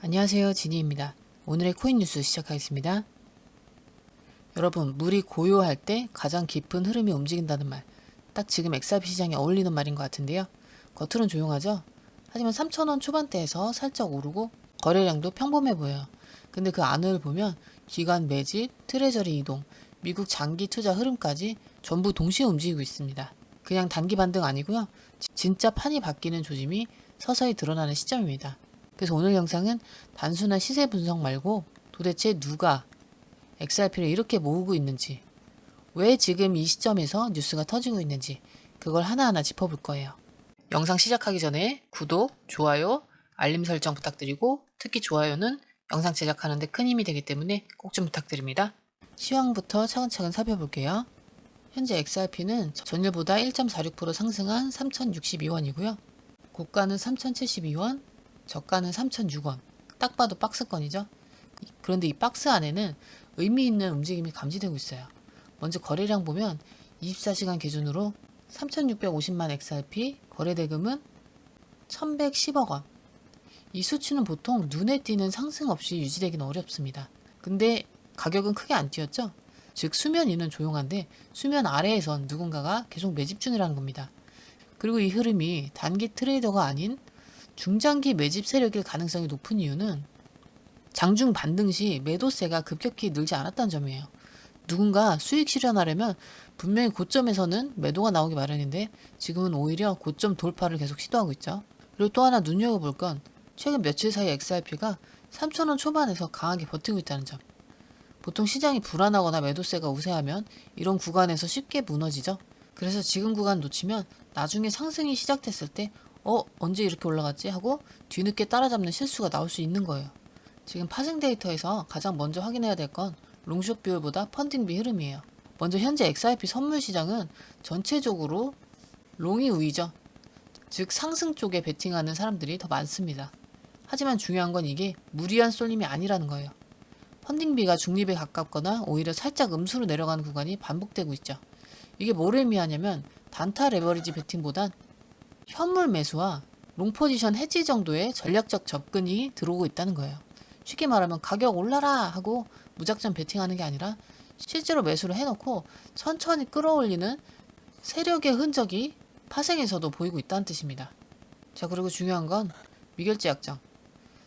안녕하세요, 지니입니다. 오늘의 코인 뉴스 시작하겠습니다. 여러분, 물이 고요할 때 가장 깊은 흐름이 움직인다는 말, 딱 지금 XRP 시장에 어울리는 말인 것 같은데요. 겉으론 조용하죠? 하지만 3,000원 초반대에서 살짝 오르고 거래량도 평범해 보여요. 근데 그 안을 보면 기관 매집, 트레저리 이동, 미국 장기 투자 흐름까지 전부 동시에 움직이고 있습니다. 그냥 단기 반등 아니고요. 진짜 판이 바뀌는 조짐이 서서히 드러나는 시점입니다. 그래서 오늘 영상은 단순한 시세 분석 말고 도대체 누가 XRP를 이렇게 모으고 있는지, 왜 지금 이 시점에서 뉴스가 터지고 있는지 그걸 하나하나 짚어볼 거예요. 영상 시작하기 전에 구독, 좋아요, 알림 설정 부탁드리고 특히 좋아요는 영상 제작하는 데 큰 힘이 되기 때문에 꼭 좀 부탁드립니다. 시황부터 차근차근 살펴볼게요. 현재 XRP는 전일보다 1.46% 상승한 3,062원이고요. 고가는 3,072원, 저가는 3,006원. 딱 봐도 박스권이죠. 그런데 이 박스 안에는 의미 있는 움직임이 감지되고 있어요. 먼저 거래량 보면 24시간 기준으로 3,650만 XRP, 거래대금은 1,110억 원. 이 수치는 보통 눈에 띄는 상승 없이 유지되기는 어렵습니다. 근데 가격은 크게 안 뛰었죠? 즉 수면 위는 조용한데 수면 아래에선 누군가가 계속 매집 중이라는 겁니다. 그리고 이 흐름이 단기 트레이더가 아닌 중장기 매집 세력일 가능성이 높은 이유는 장중 반등 시 매도세가 급격히 늘지 않았다는 점이에요. 누군가 수익 실현하려면 분명히 고점에서는 매도가 나오기 마련인데 지금은 오히려 고점 돌파를 계속 시도하고 있죠. 그리고 또 하나 눈여겨볼 건 최근 며칠 사이 XRP가 3,000원 초반에서 강하게 버티고 있다는 점. 보통 시장이 불안하거나 매도세가 우세하면 이런 구간에서 쉽게 무너지죠. 그래서 지금 구간 놓치면 나중에 상승이 시작됐을 때 언제 이렇게 올라갔지? 하고 뒤늦게 따라잡는 실수가 나올 수 있는 거예요. 지금 파생 데이터에서 가장 먼저 확인해야 될 건 롱숏 비율보다 펀딩비 흐름이에요. 먼저 현재 XRP 선물 시장은 전체적으로 롱이 우위죠. 즉 상승 쪽에 베팅하는 사람들이 더 많습니다. 하지만 중요한 건 이게 무리한 쏠림이 아니라는 거예요. 펀딩비가 중립에 가깝거나 오히려 살짝 음수로 내려가는 구간이 반복되고 있죠. 이게 뭘 의미하냐면 단타 레버리지 베팅보단 현물 매수와 롱 포지션 해지 정도의 전략적 접근이 들어오고 있다는 거예요. 쉽게 말하면 가격 올라라 하고 무작정 베팅하는 게 아니라 실제로 매수를 해놓고 천천히 끌어올리는 세력의 흔적이 파생에서도 보이고 있다는 뜻입니다. 자, 그리고 중요한 건 미결제 약정.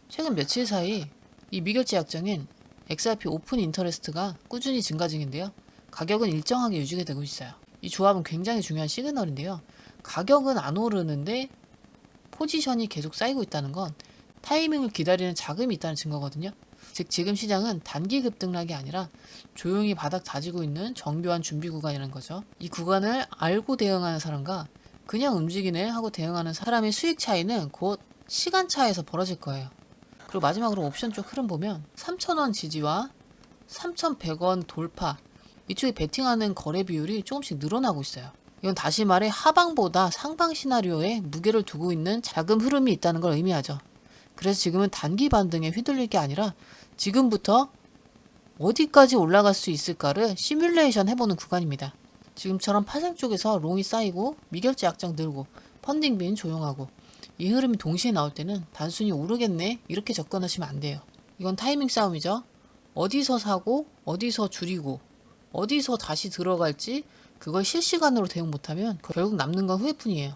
최근 며칠 사이 이 미결제 약정인 XRP 오픈 인터레스트가 꾸준히 증가 중인데요. 가격은 일정하게 유지가 되고 있어요. 이 조합은 굉장히 중요한 시그널인데요. 가격은 안 오르는데 포지션이 계속 쌓이고 있다는 건 타이밍을 기다리는 자금이 있다는 증거거든요. 즉 지금 시장은 단기 급등락이 아니라 조용히 바닥 다지고 있는 정교한 준비 구간이라는 거죠. 이 구간을 알고 대응하는 사람과 그냥 움직이네 하고 대응하는 사람의 수익 차이는 곧 시간차에서 벌어질 거예요. 그리고 마지막으로 옵션 쪽 흐름 보면 3,000원 지지와 3,100원 돌파, 이쪽에 베팅하는 거래 비율이 조금씩 늘어나고 있어요. 이건 다시 말해 하방보다 상방 시나리오에 무게를 두고 있는 자금 흐름이 있다는 걸 의미하죠. 그래서 지금은 단기 반등에 휘둘릴 게 아니라 지금부터 어디까지 올라갈 수 있을까를 시뮬레이션 해보는 구간입니다. 지금처럼 파생 쪽에서 롱이 쌓이고 미결제 약정 늘고 펀딩비는 조용하고 이 흐름이 동시에 나올 때는 단순히 오르겠네 이렇게 접근하시면 안 돼요. 이건 타이밍 싸움이죠. 어디서 사고 어디서 줄이고 어디서 다시 들어갈지 그걸 실시간으로 대응 못하면 결국 남는 건 후회뿐이에요.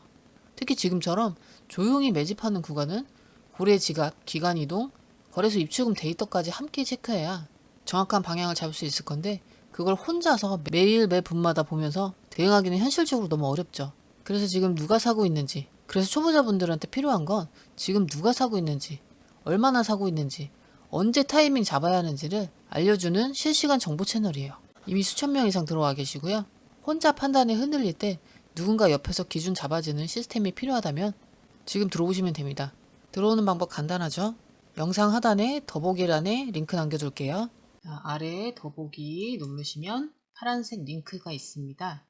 특히 지금처럼 조용히 매집하는 구간은 고래 지갑, 기간 이동, 거래소 입출금 데이터까지 함께 체크해야 정확한 방향을 잡을 수 있을 건데 그걸 혼자서 매일 매 분마다 보면서 대응하기는 현실적으로 너무 어렵죠. 그래서 지금 누가 사고 있는지, 그래서 초보자분들한테 필요한 건 지금 누가 사고 있는지, 얼마나 사고 있는지, 언제 타이밍 잡아야 하는지를 알려주는 실시간 정보 채널이에요. 이미 수천 명 이상 들어와 계시고요. 혼자 판단에 흔들릴 때 누군가 옆에서 기준 잡아주는 시스템이 필요하다면 지금 들어오시면 됩니다. 들어오는 방법 간단하죠? 영상 하단에 더보기란에 링크 남겨둘게요. 자, 아래에 더보기 누르시면 파란색 링크가 있습니다.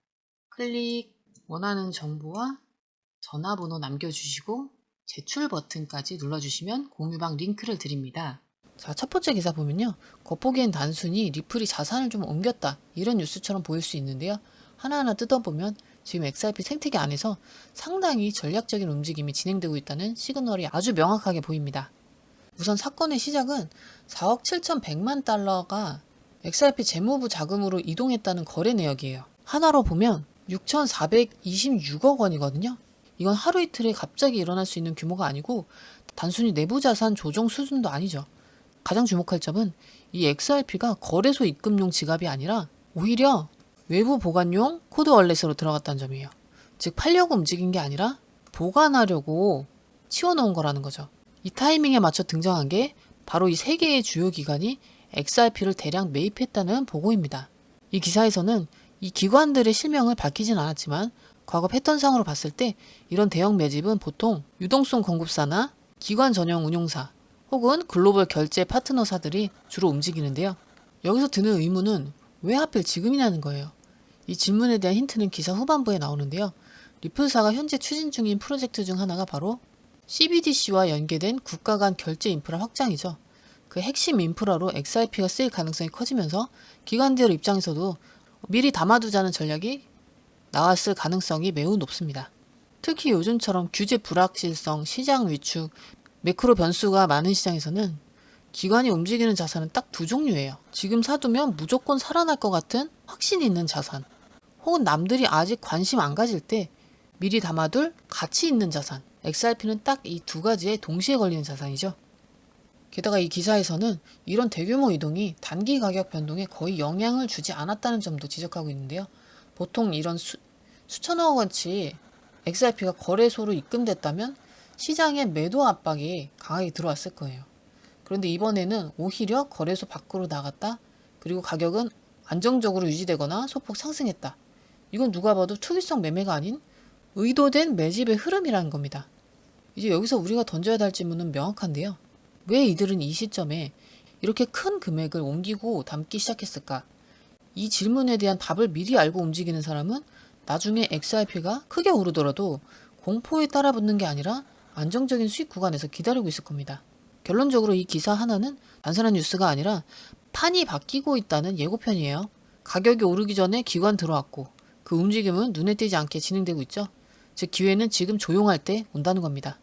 클릭, 원하는 정보와 전화번호 남겨주시고 제출 버튼까지 눌러주시면 공유방 링크를 드립니다. 자, 첫 번째 기사 보면요. 겉보기엔 단순히 리플이 자산을 좀 옮겼다 이런 뉴스처럼 보일 수 있는데요. 하나하나 뜯어보면 지금 XRP 생태계 안에서 상당히 전략적인 움직임이 진행되고 있다는 시그널이 아주 명확하게 보입니다. 우선 사건의 시작은 4억 7,100만 달러가 XRP 재무부 자금으로 이동했다는 거래 내역이에요. 하나로 보면 6,426억 원이거든요. 이건 하루 이틀에 갑자기 일어날 수 있는 규모가 아니고 단순히 내부 자산 조정 수준도 아니죠. 가장 주목할 점은 이 XRP가 거래소 입금용 지갑이 아니라 오히려 외부 보관용 코드 월렛으로 들어갔다는 점이에요. 즉 팔려고 움직인 게 아니라 보관하려고 치워놓은 거라는 거죠. 이 타이밍에 맞춰 등장한 게 바로 이 세 개의 주요 기관이 XRP를 대량 매입했다는 보고입니다. 이 기사에서는 이 기관들의 실명을 밝히진 않았지만 과거 패턴상으로 봤을 때 이런 대형 매집은 보통 유동성 공급사나 기관 전용 운용사 혹은 글로벌 결제 파트너사들이 주로 움직이는데요. 여기서 드는 의문은 왜 하필 지금이냐는 거예요. 이 질문에 대한 힌트는 기사 후반부에 나오는데요. 리플사가 현재 추진 중인 프로젝트 중 하나가 바로 CBDC와 연계된 국가 간 결제 인프라 확장이죠. 그 핵심 인프라로 XRP가 쓰일 가능성이 커지면서 기관들 입장에서도 미리 담아두자는 전략이 나왔을 가능성이 매우 높습니다. 특히 요즘처럼 규제 불확실성, 시장 위축, 매크로 변수가 많은 시장에서는 기관이 움직이는 자산은 딱 두 종류예요. 지금 사두면 무조건 살아날 것 같은 확신이 있는 자산, 혹은 남들이 아직 관심 안 가질 때 미리 담아둘 가치 있는 자산. XRP는 딱 이 두 가지에 동시에 걸리는 자산이죠. 게다가 이 기사에서는 이런 대규모 이동이 단기 가격 변동에 거의 영향을 주지 않았다는 점도 지적하고 있는데요. 보통 이런 수천억 원치 XRP가 거래소로 입금됐다면 시장에 매도 압박이 강하게 들어왔을 거예요. 그런데 이번에는 오히려 거래소 밖으로 나갔다. 그리고 가격은 안정적으로 유지되거나 소폭 상승했다. 이건 누가 봐도 투기성 매매가 아닌 의도된 매집의 흐름이라는 겁니다. 이제 여기서 우리가 던져야 할 질문은 명확한데요. 왜 이들은 이 시점에 이렇게 큰 금액을 옮기고 담기 시작했을까? 이 질문에 대한 답을 미리 알고 움직이는 사람은 나중에 XRP가 크게 오르더라도 공포에 따라 붙는 게 아니라 안정적인 수익 구간에서 기다리고 있을 겁니다. 결론적으로 이 기사 하나는 단순한 뉴스가 아니라 판이 바뀌고 있다는 예고편이에요. 가격이 오르기 전에 기관 들어왔고 그 움직임은 눈에 띄지 않게 진행되고 있죠. 즉 기회는 지금 조용할 때 온다는 겁니다.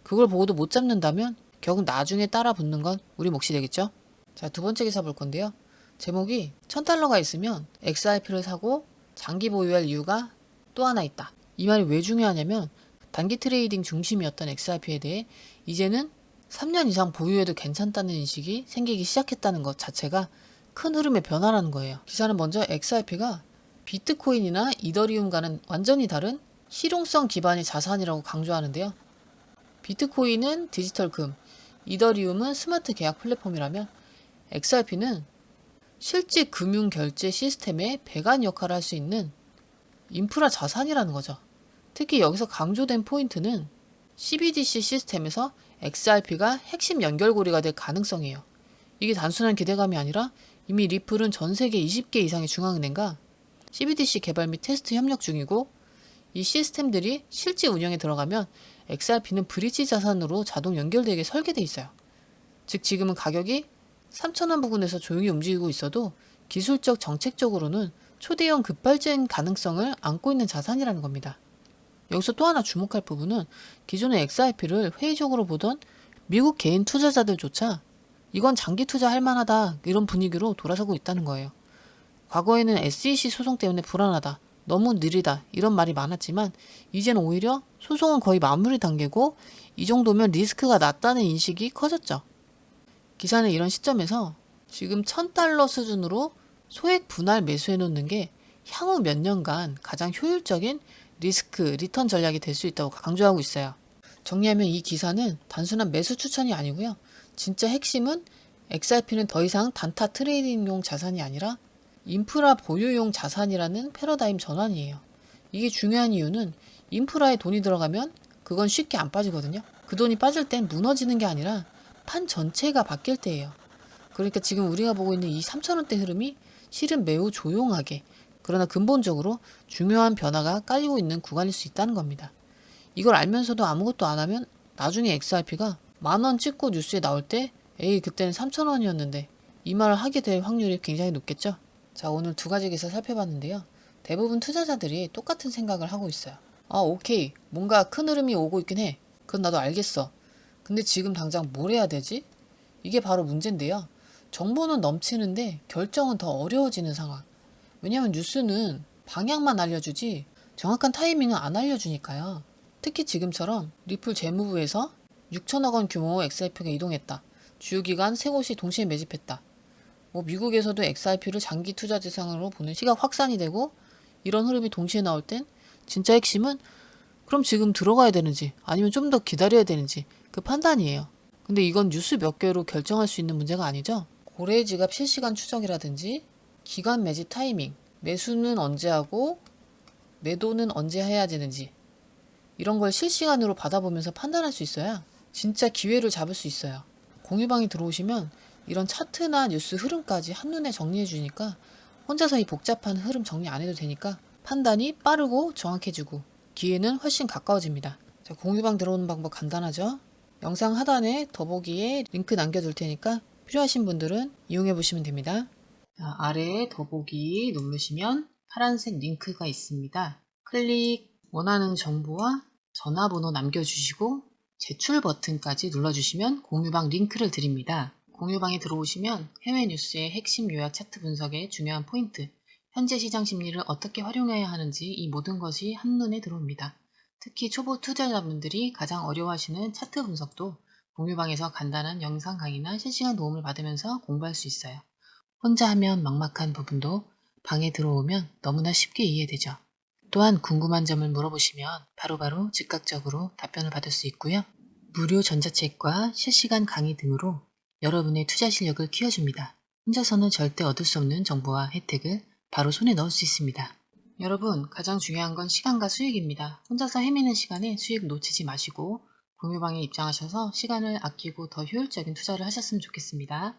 그걸 보고도 못 잡는다면 결국 나중에 따라 붙는 건 우리 몫이 되겠죠. 자, 두 번째 기사 볼 건데요. 제목이 1000달러가 있으면 XRP를 사고 장기 보유할 이유가 또 하나 있다. 이 말이 왜 중요하냐면 단기 트레이딩 중심이었던 XRP에 대해 이제는 3년 이상 보유해도 괜찮다는 인식이 생기기 시작했다는 것 자체가 큰 흐름의 변화라는 거예요. 기사는 먼저 XRP가 비트코인이나 이더리움과는 완전히 다른 실용성 기반의 자산이라고 강조하는데요. 비트코인은 디지털 금, 이더리움은 스마트 계약 플랫폼이라면 XRP는 실제 금융 결제 시스템의 배관 역할을 할 수 있는 인프라 자산이라는 거죠. 특히 여기서 강조된 포인트는 CBDC 시스템에서 XRP가 핵심 연결고리가 될 가능성이에요. 이게 단순한 기대감이 아니라 이미 리플은 전 세계 20개 이상의 중앙은행과 CBDC 개발 및 테스트 협력 중이고 이 시스템들이 실제 운영에 들어가면 XRP는 브릿지 자산으로 자동 연결되게 설계돼 있어요. 즉 지금은 가격이 3,000원 부근에서 조용히 움직이고 있어도 기술적 정책적으로는 초대형 급발진 가능성을 안고 있는 자산이라는 겁니다. 여기서 또 하나 주목할 부분은 기존의 XRP를 회의적으로 보던 미국 개인 투자자들조차 이건 장기 투자할 만하다 이런 분위기로 돌아서고 있다는 거예요. 과거에는 SEC 소송 때문에 불안하다, 너무 느리다 이런 말이 많았지만 이제는 오히려 소송은 거의 마무리 단계고 이 정도면 리스크가 낮다는 인식이 커졌죠. 기사는 이런 시점에서 지금 1000달러 수준으로 소액 분할 매수해 놓는 게 향후 몇 년간 가장 효율적인 리스크, 리턴 전략이 될 수 있다고 강조하고 있어요. 정리하면 이 기사는 단순한 매수 추천이 아니고요. 진짜 핵심은 XRP는 더 이상 단타 트레이딩용 자산이 아니라 인프라 보유용 자산이라는 패러다임 전환이에요. 이게 중요한 이유는 인프라에 돈이 들어가면 그건 쉽게 안 빠지거든요. 그 돈이 빠질 땐 무너지는 게 아니라 판 전체가 바뀔 때예요. 그러니까 지금 우리가 보고 있는 이 3,000원대 흐름이 실은 매우 조용하게 그러나 근본적으로 중요한 변화가 깔리고 있는 구간일 수 있다는 겁니다. 이걸 알면서도 아무것도 안 하면 나중에 XRP가 10,000원 찍고 뉴스에 나올 때 에이 그때는 3,000원이었는데 이 말을 하게 될 확률이 굉장히 높겠죠. 자, 오늘 두 가지 기사 살펴봤는데요. 대부분 투자자들이 똑같은 생각을 하고 있어요. 아, 오케이. 뭔가 큰 흐름이 오고 있긴 해. 그건 나도 알겠어. 근데 지금 당장 뭘 해야 되지? 이게 바로 문제인데요. 정보는 넘치는데 결정은 더 어려워지는 상황. 왜냐하면 뉴스는 방향만 알려주지 정확한 타이밍은 안 알려주니까요. 특히 지금처럼 리플 재무부에서 6천억 원 규모 XRP가 이동했다. 주요 기관 세 곳이 동시에 매집했다. 미국에서도 XRP를 장기 투자 대상으로 보는 시각 확산이 되고 이런 흐름이 동시에 나올 땐 진짜 핵심은 그럼 지금 들어가야 되는지 아니면 좀 더 기다려야 되는지 그 판단이에요. 근데 이건 뉴스 몇 개로 결정할 수 있는 문제가 아니죠. 고래 지갑 실시간 추적이라든지 기관 매집 타이밍, 매수는 언제 하고 매도는 언제 해야 되는지 이런 걸 실시간으로 받아보면서 판단할 수 있어야 진짜 기회를 잡을 수 있어요. 공유방에 들어오시면 이런 차트나 뉴스 흐름까지 한눈에 정리해 주니까 혼자서 이 복잡한 흐름 정리 안 해도 되니까 판단이 빠르고 정확해지고 기회는 훨씬 가까워집니다. 자, 공유방 들어오는 방법 간단하죠? 영상 하단에 더보기에 링크 남겨둘 테니까 필요하신 분들은 이용해 보시면 됩니다. 자, 아래에 더보기 누르시면 파란색 링크가 있습니다. 클릭, 원하는 정보와 전화번호 남겨주시고 제출 버튼까지 눌러주시면 공유방 링크를 드립니다. 공유방에 들어오시면 해외 뉴스의 핵심 요약 차트 분석의 중요한 포인트, 현재 시장 심리를 어떻게 활용해야 하는지 이 모든 것이 한눈에 들어옵니다. 특히 초보 투자자분들이 가장 어려워하시는 차트 분석도 공유방에서 간단한 영상 강의나 실시간 도움을 받으면서 공부할 수 있어요. 혼자 하면 막막한 부분도 방에 들어오면 너무나 쉽게 이해되죠. 또한 궁금한 점을 물어보시면 바로바로 즉각적으로 답변을 받을 수 있고요. 무료 전자책과 실시간 강의 등으로 여러분의 투자 실력을 키워줍니다. 혼자서는 절대 얻을 수 없는 정보와 혜택을 바로 손에 넣을 수 있습니다. 여러분, 가장 중요한 건 시간과 수익입니다. 혼자서 헤매는 시간에 수익 놓치지 마시고 공유방에 입장하셔서 시간을 아끼고 더 효율적인 투자를 하셨으면 좋겠습니다.